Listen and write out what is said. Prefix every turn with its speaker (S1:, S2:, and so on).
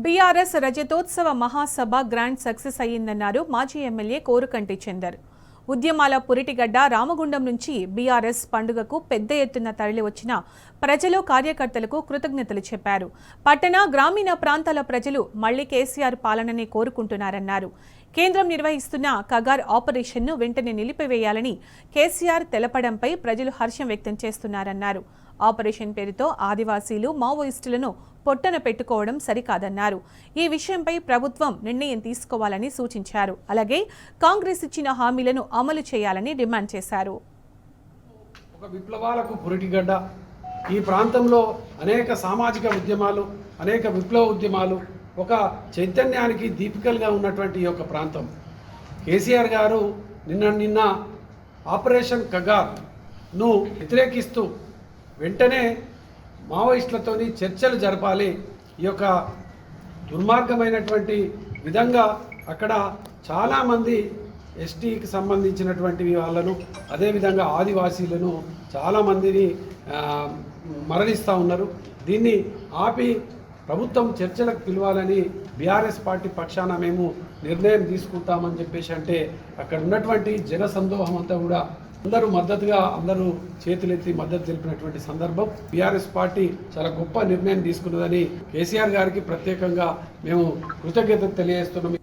S1: BRS రజతోత్సవ మహాసభ grand success అయ్యిందన్నారు మాజీ MLA Korukanti Chander. ఉద్యమాల పురిటిగడ్డ రామగుండం నుంచి బీఆర్ఎస్ పండుగకు పెద్ద ఎత్తున తరలి వచ్చిన ప్రజలు కార్యకర్తలకు కృతజ్ఞతలు చెప్పారు. పట్టణ గ్రామీణ ప్రాంతాల ప్రజలు మళ్లీ కేసీఆర్ పాలనని కోరుకుంటున్నారన్నారు. కేంద్రం నిర్వహిస్తున్న కగార్ ఆపరేషన్ను వెంటనే నిలిపివేయాలని కేసీఆర్ తెలపడంపై ప్రజలు హర్షం వ్యక్తం చేస్తున్నారన్నారు. ఆపరేషన్ పేరుతో ఆదివాసీలు మావోయిస్టులను పొట్టన పెట్టుకోవడం సరికాదన్నారు. ఈ విషయంపై ప్రభుత్వం నిర్ణయం తీసుకోవాలని సూచించారు. అలాగే కాంగ్రెస్ ఇచ్చిన హామీలను అమలు చేయాలని డిమాండ్ చేశారు.
S2: ఒక విప్లవాలకు పురిటిగడ్డ, ఈ ప్రాంతంలో అనేక సామాజిక ఉద్యమాలు, అనేక విప్లవ ఉద్యమాలు, ఒక చైతన్యానికి దీపికలుగా ఉన్నటువంటి ఈ యొక్క ప్రాంతం. కేసీఆర్ గారు నిన్న ఆపరేషన్ కగార్ను వ్యతిరేకిస్తూ వెంటనే మావోయిస్టులతోని చర్చలు జరపాలి. ఈ యొక్క దుర్మార్గమైనటువంటి విధంగా అక్కడ చాలామంది ఎస్టీకి సంబంధించినటువంటి వాళ్ళను, అదేవిధంగా ఆదివాసీలను చాలామందిని మరణిస్తూ ఉన్నారు. దీన్ని ఆపి ప్రభుత్వం చర్చలకు పిలవాలని బీఆర్ఎస్ పార్టీ పక్షాన మేము నిర్ణయం తీసుకుంటామని చెప్పేసి అంటే అక్కడ ఉన్నటువంటి జన సందోహం అంతా కూడా అందరూ చేతులెత్తి మద్దతు తెలిపినటువంటి సందర్భం. బీఆర్ఎస్ పార్టీ చాలా గొప్ప నిర్ణయం తీసుకున్నదని కేసీఆర్ గారికి ప్రత్యేకంగా మేము కృతజ్ఞతలు తెలియజేస్తున్నాం.